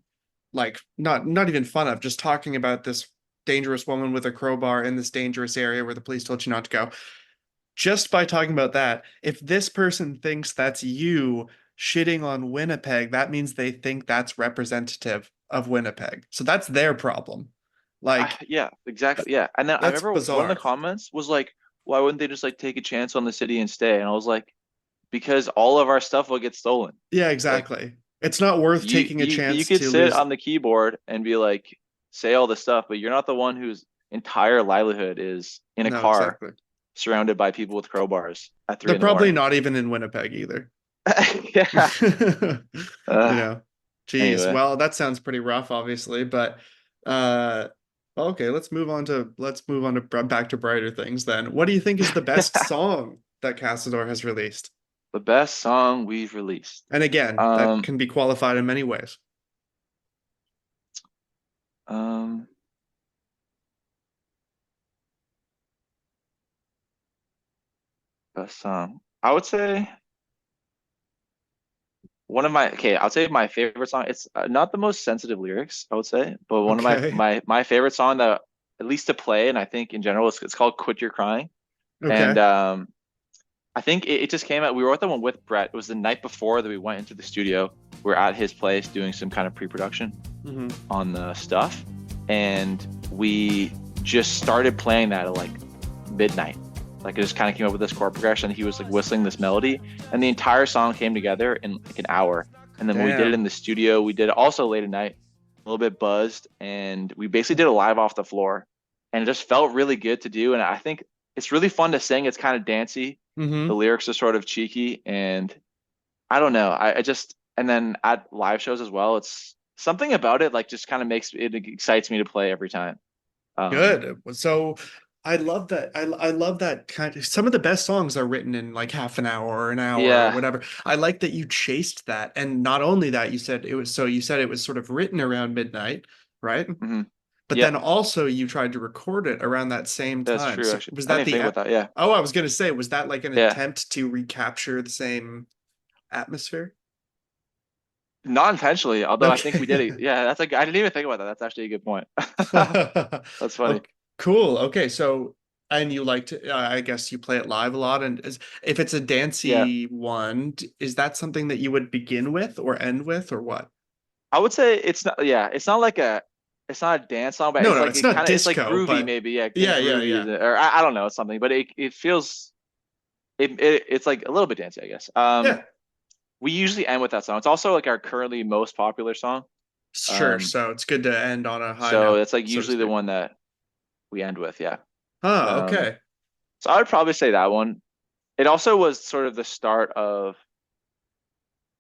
like not even fun of, just talking about this dangerous woman with a crowbar in this dangerous area where the police told you not to go. Just by talking about that, if this person thinks that's you shitting on Winnipeg, that means they think that's representative of Winnipeg. So that's their problem. Like, yeah, exactly. Yeah. And then I remember bizarre. One of the comments was like, why wouldn't they just like take a chance on the city and stay? And I was like, because all of our stuff will get stolen. Yeah, exactly. Like, it's not worth taking a chance. You could sit on the keyboard and be like, say all this stuff, but you're not the one whose entire livelihood is in a car surrounded by people with crowbars at 3 They're probably not even in Winnipeg either. Yeah. Geez. Anyway. Well, that sounds pretty rough, obviously, but okay, let's move on to back to brighter things then. What do you think is the best song that Kasador has released? The best song we've released. And again, that can be qualified in many ways. Best song. I would say I'll say my favorite song. It's not the most sensitive lyrics, I would say, but one of my favorite song that, at least to play, and I think in general, it's called "Quit Your Crying." Okay. And I think it just came out. We wrote that one with Brett. It was the night before that we went into the studio. We're at his place doing some kind of pre-production on the stuff, and we just started playing that at like midnight. Like I just kind of came up with this chord progression. He was like whistling this melody, and the entire song came together in like an hour. And then when we did it Damn. in the studio, we did it also late at night, a little bit buzzed, and we basically did it live off the floor, and it just felt really good to do. And I think it's really fun to sing. It's kind of dancey. The Mm-hmm. lyrics are sort of cheeky, and I don't know. I just and then at live shows as well, it's something about it like just kind of makes it excites me to play every time. Um, Good. So I love that. I love that kind of some of the best songs are written in like half an hour or an hour or yeah. whatever. I like that you chased that. And not only that, you said it was sort of written around midnight, right? Hmm. But then Yep, also you tried to record it around that same that's time. true. So Actually, was I that didn't the think about that. Yeah, Oh, I was gonna say, was that like an yeah. attempt to recapture the same atmosphere? Not intentionally, although I think we did it. Okay. Yeah, that's like I didn't even think about that. That's actually a good point. That's funny. Okay, cool. Okay, so and you like to, I guess you play it live a lot, and if it's a Yeah, dancey one, is that something that you would begin with or end with or what? I would say it's not. Yeah, it's not a dance song, but No, it's no, like it's it not kind of it's like disco, groovy but maybe. Yeah, yeah, yeah, groovy is yeah. it? Or I don't know, it's something, but it feels it's like a little bit dancey, I guess. Yeah, We usually end with that song. It's also like our currently most popular song. sure. Um, So it's good to end on a high so note, it's like so to usually the speak. one that we end with. Yeah. Ah, Um, okay. so I would probably say that one. It also was sort of the start of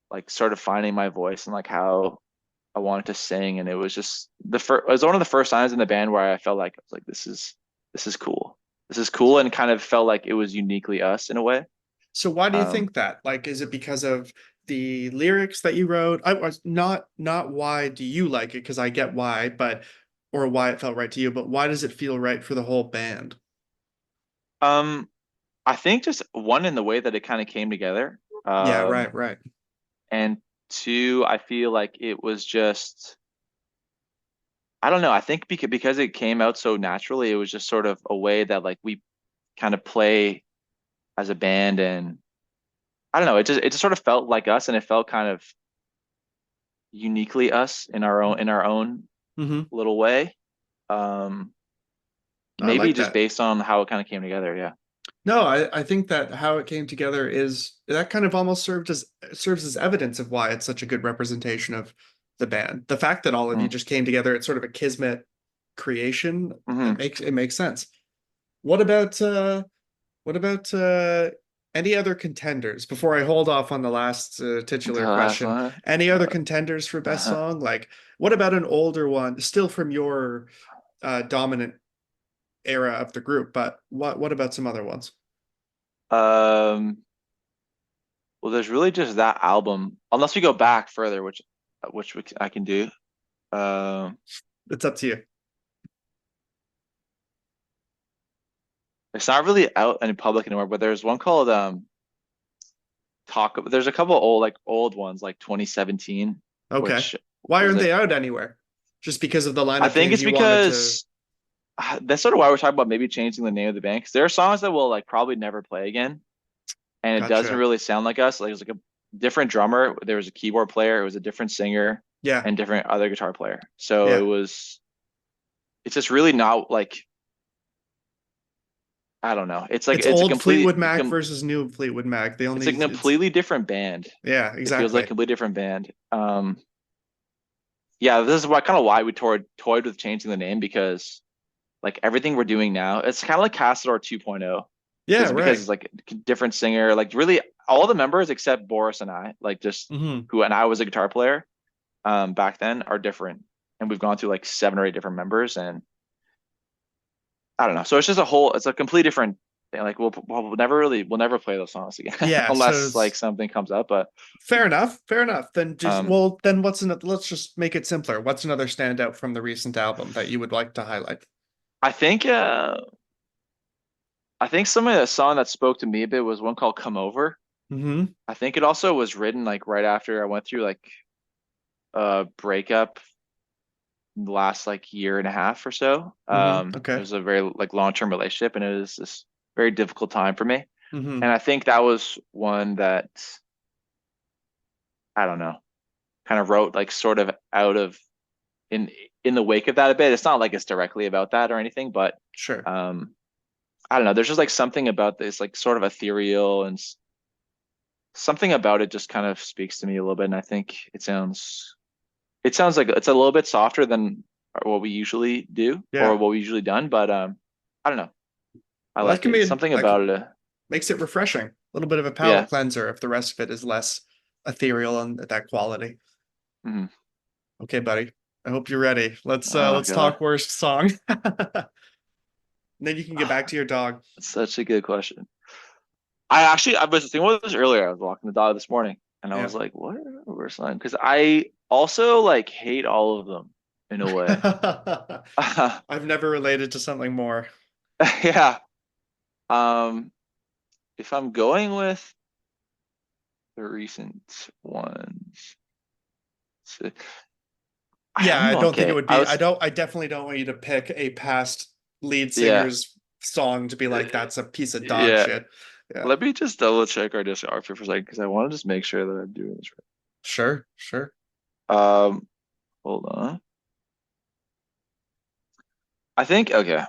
like sort of finding my voice and like how I wanted to sing, and it was just the first. It was one of the first times in the band where I felt like I was like, this is cool. This is cool, and kind of felt like it was uniquely us in a way. So why do you Um, think that? Like, is it because of the lyrics that you wrote? I was not why do you like it? Because I get why, but or why it felt right to you, but why does it feel right for the whole band? um, I think just one in the way that it kind of came together. Yeah, Um, right, right. and two, I feel like it was just I don't know. I think because it came out so naturally, it was just sort of a way that like we kind of play as a band, and I don't know. It just sort of felt like us, and it felt kind of uniquely us in our own Mm-hmm. little way. Um, I maybe like just that. based on how it kind of came together. Yeah. No, I think that how it came together is that kind of almost serves as evidence of why it's such a good representation of the band. The fact that all of you Mm. just came together, it's sort of a kismet creation. Hmm. It makes sense. What about what about any other contenders? Before I hold off on the last The titular last question, one. any other contenders for best song? Like, what about an older one, still from your dominant era of the group, but what about some other ones? um, well, there's really just that album, unless we go back further, which I can do. Um, It's up to you. it's not really out in public anymore, but there's one called Talk. There's a couple old ones like 2017, Okay. which Why was aren't like they out anywhere? Just because of the I lineup think change it's you wanted to. because that's sort of why we're talking about maybe changing the name of the band because there are songs that will like probably never play again, and it doesn't Gotcha. really sound like us. Like it was like a different drummer. There was a keyboard player. It was a different singer Yeah. and different other guitar player. So Yeah. it's just really not like I don't know. It's like It's old Fleetwood Mac com, versus new Fleetwood Mac. They it's only a it's completely different band. yeah, It feels like a exactly. completely different band. Yeah, this is why kind of why we toyed with changing the name because like everything we're doing now, it's kind of like Kasador 2.0 Yeah, because right. it's like a different singer, like really all the members except Boris and I, like just Hmm. who and I was a guitar player back then are different. And we've gone through like seven or eight different members and I don't know. So it's just it's a completely different thing. Like we'll never play those songs again Yeah, so unless like it's something comes up. But fair enough. Fair enough. Then just um well, then what's another, let's just make it simpler. What's another standout from the recent album that you would like to highlight? I think I think some of the song that spoke to me a bit was one called Come Over. Hmm. I think it also was written like right after I went through like a breakup the last like year and a half or so. It Okay. was a very like long-term relationship and it was this very difficult time for me. Hmm. And I think that was one that I don't know, kind of wrote like sort of out of in in the wake of that a bit. It's not like it's directly about that or anything, but Sure. um I don't know. There's just like something about this, like sort of ethereal and something about it just kind of speaks to me a little bit. And I think it sounds like it's a little bit softer than what we usually do or Yeah. what we usually done, but I don't know. I Well, that like can it. be It's something that about it. makes it refreshing. A little bit of a palate Yeah. cleanser if the rest of it is less ethereal and that quality. Mhm. Okay, buddy. I hope you're ready. Oh Let's talk God. worst song. Then you can get back to your dog. That's such a good question. I was thinking about this earlier. I was walking the dog this morning and I Yeah. was like, what are the worst line? Because I also like hate all of them in a way. I've never related to something more. Yeah. Um, if I'm going with the recent ones, so Yeah, I'm I don't think it okay. would be. I definitely don't want you to pick a past lead Yeah, singer's song to be uh, like, that's a piece of dog yeah. shit. Yeah. Let me just double check our discography for a second because I want to just make sure that I'm doing this Sure, sure. right. Hold on. I think okay.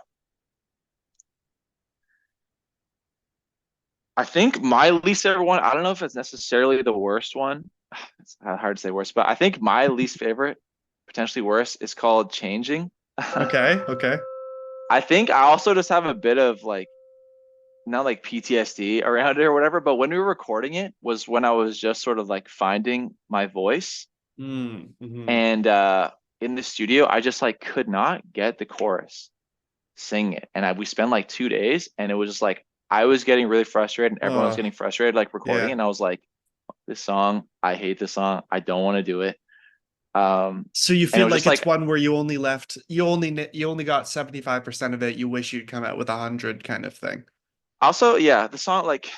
I think my least favorite one. I don't know if it's necessarily the worst one. It's hard to say worst, but I think my least favorite, potentially worst, is called Changing. Okay, okay. I think I also just have a bit of like not like PTSD around it or whatever, but when we were recording it was when I was just sort of like finding my voice. Mm-hmm. And in the studio, I just like could not get the chorus, sing it. And we spent like 2 days and it was just like I was getting really frustrated and everyone was Oh, getting frustrated like recording it. yeah. And I was like, this song, I hate this song. I don't want to do it. So you And it feel was like just it's like one where you only got 75% of it. You wish you'd come out with 100 kind of thing. also, yeah, the song like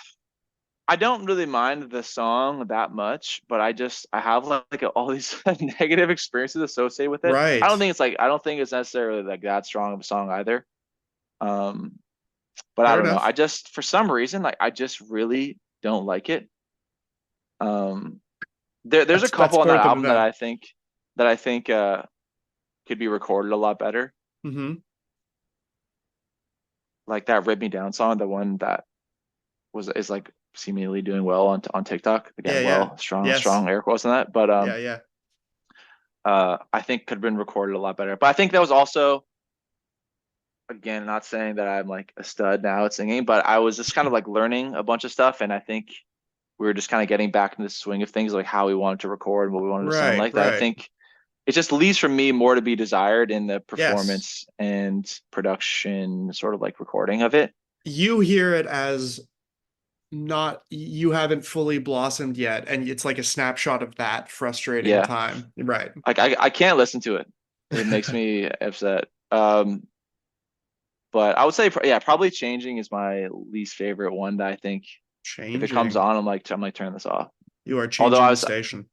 I don't really mind the song that much, but I have like all these negative experiences associated with it. Right. I don't think it's necessarily like that strong of a song either. Um, but I Fair don't know. enough. I just for some reason like I just really don't like it. Um, there's a That's couple on that broken it album up. that I think could be recorded a lot better. Mm-hmm. Like that "Rip Me Down" song, the one that was is like seemingly doing well on TikTok. Yeah, Again, yeah. well, Yes. strong air quotes on that. But Yeah, yeah. I think could have been recorded a lot better. But I think that was also, again, not saying that I'm like a stud now at singing, but I was just kind of like learning a bunch of stuff, and I think we were just kind of getting back into the swing of things, like how we wanted to record and what we wanted to sound Right, like. That I right. think it just leaves from me more to be desired in the Yes. performance and production, sort of like recording of it. You hear it as not you haven't fully blossomed yet, and it's like a snapshot of that frustrating Yeah, time. Right. like I can't listen to it. It makes me upset. But I would say, yeah, probably Changing is my least favorite one that I think if it comes Changing. on, I'm like turn this off. You are Although changing the station.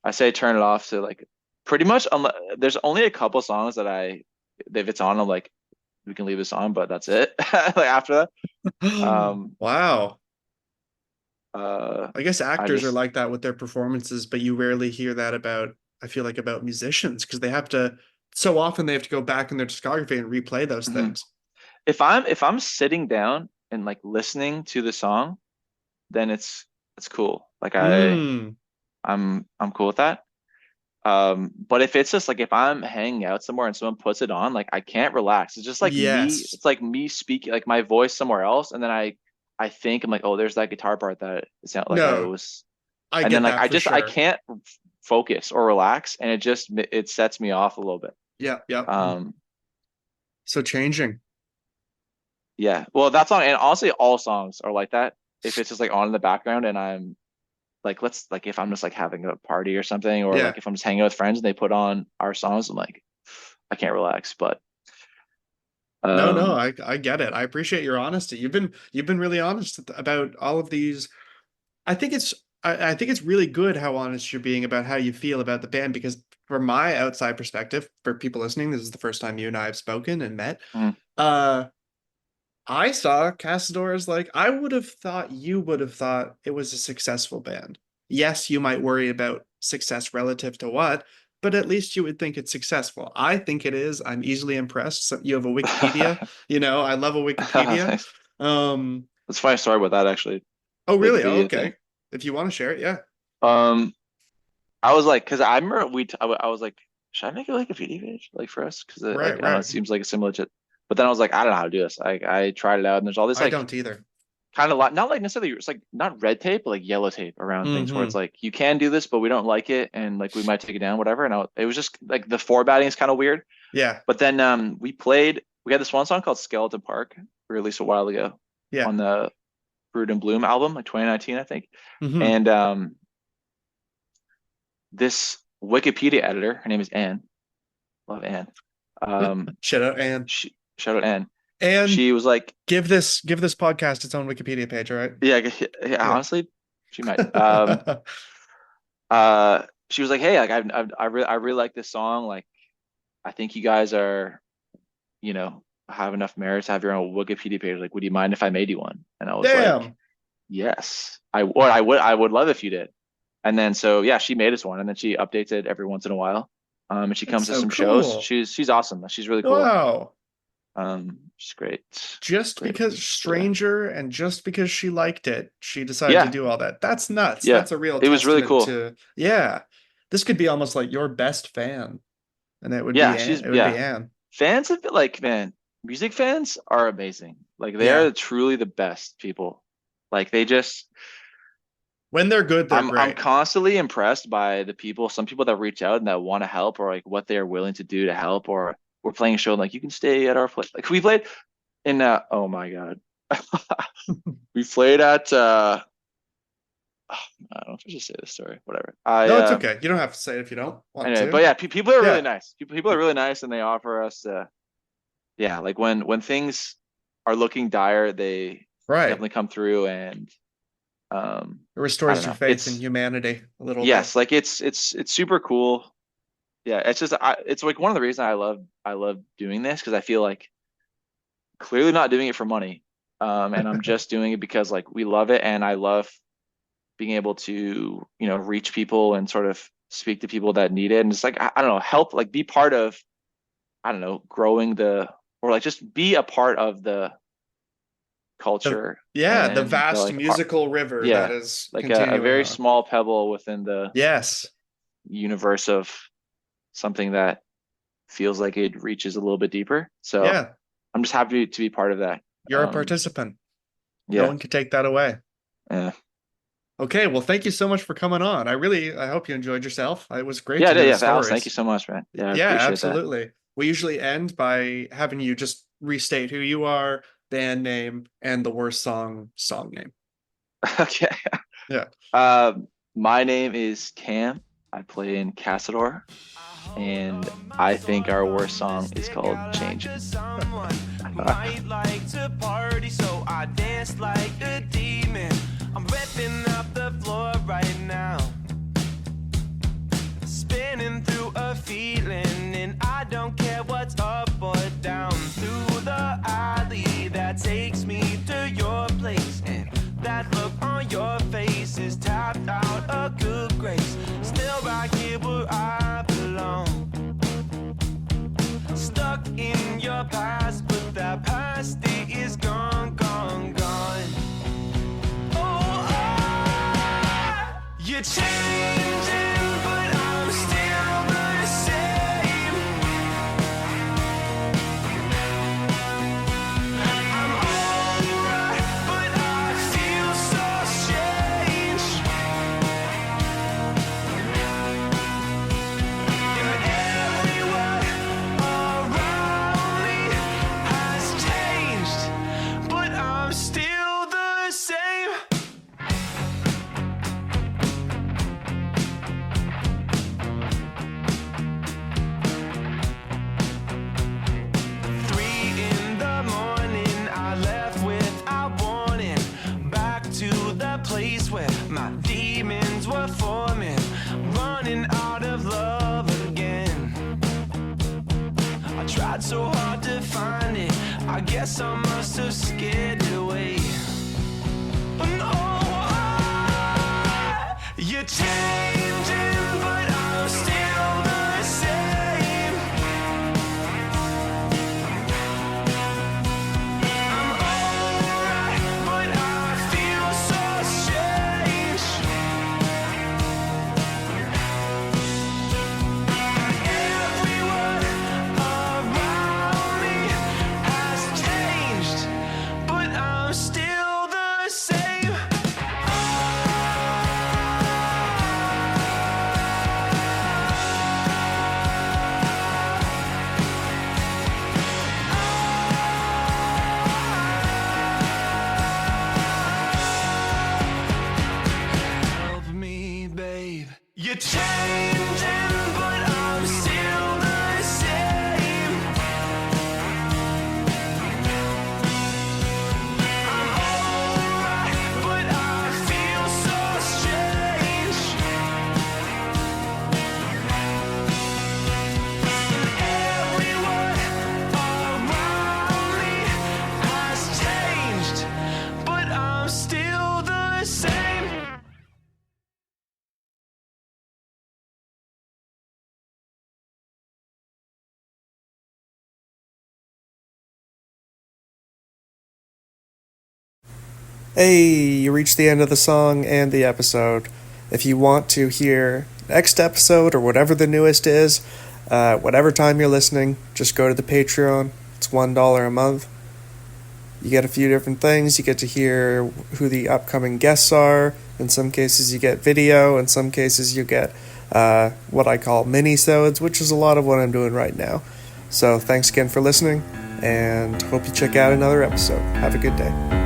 I say turn it off to like pretty much there's only a couple songs that if it's on, I'm like we can leave this on, but that's it. Like after that, um, Wow. uh, I guess I actors are just like that with their performances, but you rarely hear that about, I feel like, about musicians because they have to, so often they have to go back in their discography and replay those mhm. things. If I'm sitting down and like listening to the song, then it's cool. Like Mm, I'm cool with that. But if it's just like if I'm hanging out somewhere and someone puts it on, like I can't relax. It's just like me, yes. it's like me speaking like my voice somewhere else, and then I think I'm like, oh, there's that guitar part that it sounded like I No, was, I and then get like that for I sure. can't focus or relax, and it sets me off a little bit. Yeah, yeah. Um, So changing. yeah. Well, that song and honestly, all songs are like that. If it's just like on in the background and I'm like, let's like if I'm just like having a party or something, or Yeah. like if I'm just hanging out with friends and they put on our songs, I'm like, I can't relax. But No, no, um, I get it. I appreciate your honesty. You've been really honest about all of these. I think it's I think it's really good how honest you're being about how you feel about the band because from my outside perspective, for people listening, this is the first time you and I have spoken and met. mm, Uh I saw Kasador as like I would have thought you would have thought it was a successful band. Yes, you might worry about success relative to what, but at least you would think it's successful. I think it is. I'm easily impressed. So you have a Wikipedia, I love a Wikipedia. thanks. That's a funny story about that actually. Oh, really? Oh, Wikipedia okay. thing. If you want to share it, yeah. I was like, because I remember I was like, should I make a Wikipedia page like for us? Because like Right, I don't know, it right. seems like a similar to. But then I was like, I don't know how to do this. I tried it out, and there's all this I like don't either. kind of not like necessarily it's like not red tape, but like yellow tape around things where Mm-hmm. it's like you can do this, but we don't like it, and like we might take it down, whatever. And it was just like the formatting is kind of weird. Yeah, But then we had this one song called Skeleton Park released a while ago yeah. on the Brood and Bloom album, like 2019, I think. Mm-hmm. And this Wikipedia editor, her name is Anne. Love Anne. Shout out, and Shout out Anne. and She was like, give this podcast its own Wikipedia page, all right? yeah. Honestly, she might. She was like, hey, like I really like this song. Like, I think you guys are, you know, have enough merit to have your own Wikipedia page. Like, would you mind if I made you one? And I was like, Damn. yes, I would love if you did. And then so yeah, she made us one, and then she updates it every once in a while. And she That's comes to so some shows. cool. She's awesome. She's really cool. Wow. She's great. Just Great. because stranger and just because she liked it, she decided to Yeah. do all that. That's nuts. Yeah. That's a real It was really testament cool. to, yeah. This could be almost like your best fan. And it would Yeah, be she's Anne. It would be Anne. Fans of like, man, music fans are amazing. Like they Yeah. are truly the best people. Like they just When they're good, they're I'm great. constantly impressed by the people, some people that reach out and that want to help, or like what they're willing to do to help, or we're playing a show and like you can stay at our place. Like we played in oh my God. We played at I don't know if I should say this story, whatever. No, it's okay. You don't have to say it if you don't want Anyway, to. but yeah, people are Yeah. really nice. People are really nice, and they offer us yeah, like when things are looking dire, they Right. definitely come through, and It I restores don't your know. faith in It's humanity a little yes, bit. like it's super cool. Yeah, it's just it's like one of the reasons I love doing this, because I feel like clearly not doing it for money, and I'm just doing it because like we love it, and I love being able to, you know, reach people and sort of speak to people that need it, and it's like I don't know, help, like be part of, I don't know, growing or like just be a part of the culture. Yeah, the And vast like musical river that yeah, is like a continuing very on. small pebble within the Yes. universe of something that feels like it reaches a little bit deeper. So Yeah, I'm just happy to be part of that. you're a participant. No Yeah. one can take that away. Yeah. Okay, well, thank you so much for coming on. I hope you enjoyed yourself. It was great Yeah, to hear yeah, the Alex, stories. thank you so much, man. Yeah, I Yeah, appreciate absolutely. We usually end by having you just restate who you are, band name, and the worst song name. that. Okay. Yeah. My name is Cam. I play in Casador, and I think our worst song is called Changes. Might like to party, so I dance like a demon. I'm ripping up the floor right now, spinning through a feeling, and I don't care what's up or down. Through the alley that takes me to your place, and that look on your face is tapped out a good grace. Still right here where I belong, stuck in your past, but that past day is gone, gone, gone. You're changing, but I'm still the same. I'm alright, but I feel so strange. And everyone around me has changed, but I'm still the same. Place where my demons were forming, running out of love again. I tried so hard to find it, I guess I must have scared it away. No, you're changing, but I'm still the same. I'm alright. You're changing, but I'm still the same. I'm alright, but I feel so strange. Everyone around me has changed, but I'm still the same. Hey, you reached the end of the song and the episode. If you want to hear next episode or whatever the newest is, whatever time you're listening, just go to the Patreon. It's $1 a month. You get a few different things. You get to hear who the upcoming guests are. In some cases you get video. In some cases you get what I call mini-sodes, which is a lot of what I'm doing right now. So thanks again for listening, and hope you check out another episode. Have a good day.